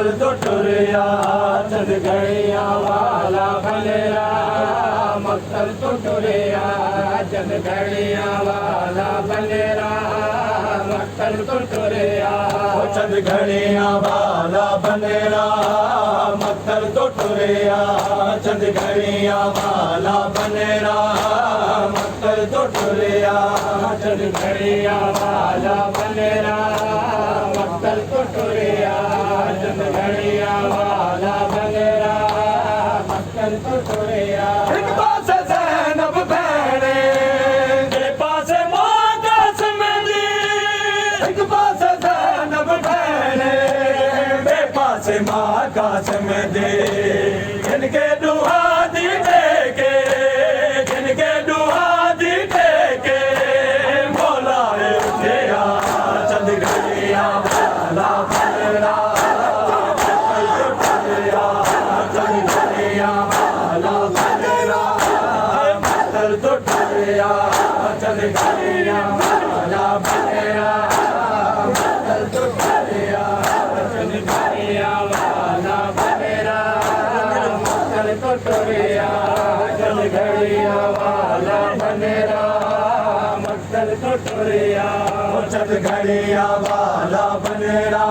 मक्कल तो टुरिया चंद घड़िया वाला बनेरा मक्कल तो टुरिया चंद घड़िया वाला बनेरा मक्कल तो टुरिया चंद घड़िया वाला बनेरा मक्कल तो टुरिया चंद घड़िया वाला बनेरा मक्कल तो टुरिया चंद घड़िया वाला बनेरा मक्कल तो टुरिया चंद घड़िया वाला बनेरा मक्कल तो टुरिया एक पास ज़ैनब भैणे एक पास मां कासिम दी एक पास ज़ैनब भैणे बे पास मां कासिम दी जिनके दुआ दी टेके जिनके दुआ दी टेके मौला उठिया चंद घड़िया वाला बनेरा चंद घड़िया वाला बनेरा मक्कल तो टुरिया चंद घड़िया वाला बनेरा मक्कल तो टुरिया चंद घड़िया वाला बनेरा मक्कल तो टुरिया चंद घड़िया वाला बनेरा मक्कल तो टुरिया चंद घड़िया वाला बनेरा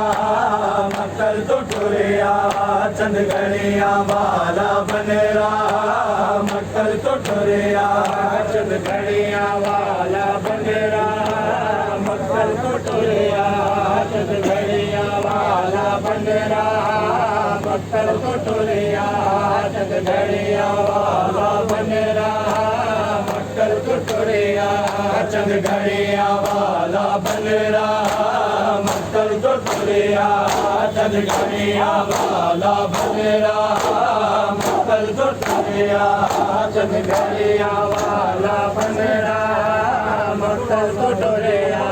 मक्कल तो टुरिया चंद घड़िया वाला बनेरा मक्कल तो टुरिया चंद घड़िया वाला बनेरा मक्कल तो टुरिया चंद घड़िया वाला बनेरा मक्कल तो टुरिया चंद घड़िया वाला बनेरा मक्कल तो टुरिया चंद घड़िया वाला बनेरा मक्कल तो टुरिया चंद घड़िया वाला बनेरा मक्कल तो टुरिया चंद घड़िया वाला बनेरा मक्कल तो टुरिया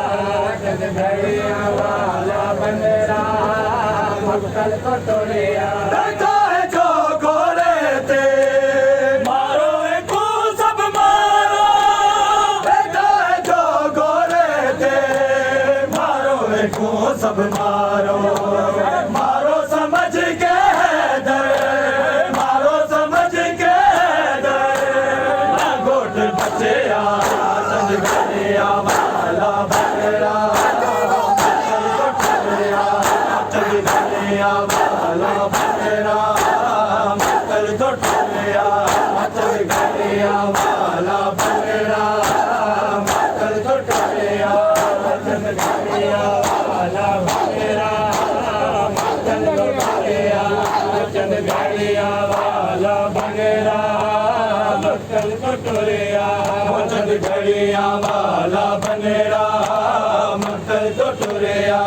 चंद घड़िया वाला बनेरा मक्कल तो टुरिया बैठा है जो घोड़े ते मारो को सब मारो बैठा है जो घोड़े ते मारो को सब मारो मारो समझ के हैदर मारो समझ के हैदर ना गोट बचे चंद घड़िया वाला बनेरा चंद घड़िया वाला बनेरा मक्कल तो टुरिया चंद घड़िया वाला बनेरा मक्कल तो टुरिया चंद घड़िया वाला बनेरा मक्कल तो टुरिया चंद घड़िया वाला बनेरा मक्कल तो टुरिया चंद घड़िया वाला बनेरा मक्कल तो टुरिया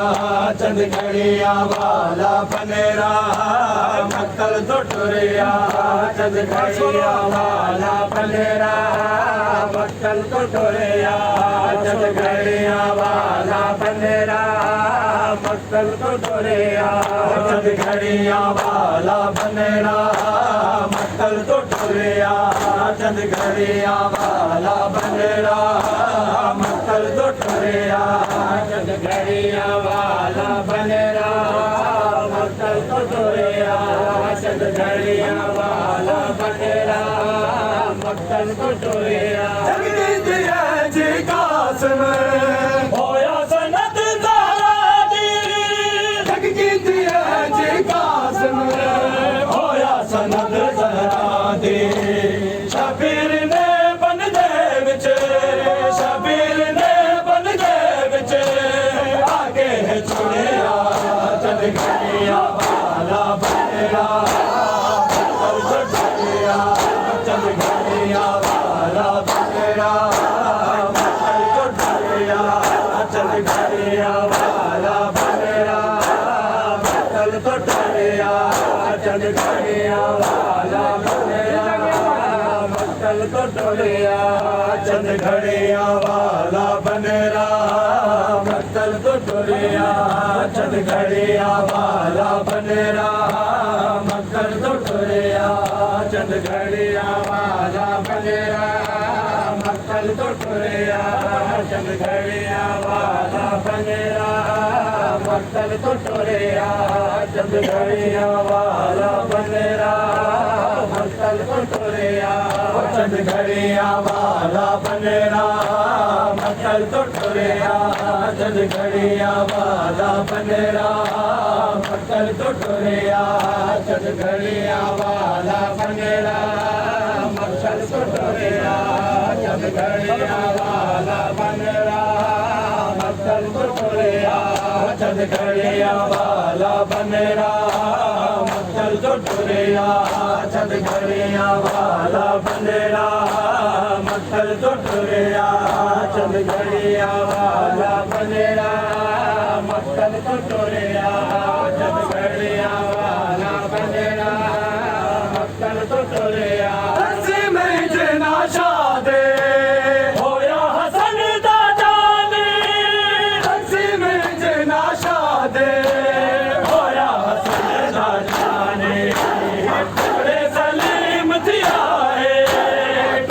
चंद घड़िया वाला बनेरा मक्कल तो टुरिया चंद घड़िया वाला बनेरा मक्कल तो टुरिया चंद घड़िया वाला बनेरा मक्कल तो टुरिया चंद घड़िया वाला बनेरा मक्कल तो टुरिया चंद घड़िया वाला बनेरा मक्कल तो टुरिया चंद घड़िया वाला बनेरा मक्कल तो टुरिया चंद घड़िया वाला बनेरा मक्कल तो टुरिया जगदीश जी कासिम होया सनत ज़हरा दी जगदीश जी कासिम होया सनत ज़हरा दी शबीर ने बन दे विच शबीर ने बन दे विच आगे छुड़िया चंद घड़िया वाला बनेरा मक्कल तो टुरिया चंद घड़िया वाला बनेरा मक्कल तो टुरिया चंद घड़िया वाला बनेरा मक्कल तो टुरिया चंद घड़िया वाला बनेरा मक्कल तो टुरिया चंद घड़िया वाला बनेरा मक्कल तो टुरिया चंद घड़िया वाला बनेरा मक्कल तो टुरिया चंद घड़िया वाला बनेरा मक्कल तो टुरिया चंद घड़िया वाला बनेरा मक्तल तो टोरिया चंद घड़िया वाला बनेरा मक्तल तो टोरिया चंद घड़िया वाला बनेरा मक्तल तो टोरिया चंद घड़िया वाला बनेरा मक्तल तो टोरिया चंद घड़िया वाला बनेरा मक्तल तो टोरिया चंद घड़िया वाला बनेरा मक्तल तो टोरिया चंद घड़िया वाला बनेरा मक्तल तो टोरिया चंद घड़िया वाला बनेरा मक्तल तो टोरिया चंद घड़िया वाला बनेरा मक्तल तो टोरिया चंद घड़िया वाला बनेरा मक्तल तो टोरिया हंसी में जना शादे होया हसन दा जाने हंसी में जना शादे होया हसन दा जाने टुकड़े सलीम थिया है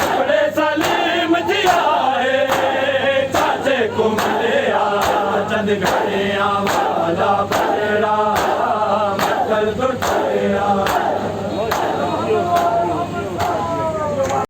टुकड़े सलीम थिया है चाचे को मिलिया चंद घड़िया वाला बनेरा मक्तल तो टोरिया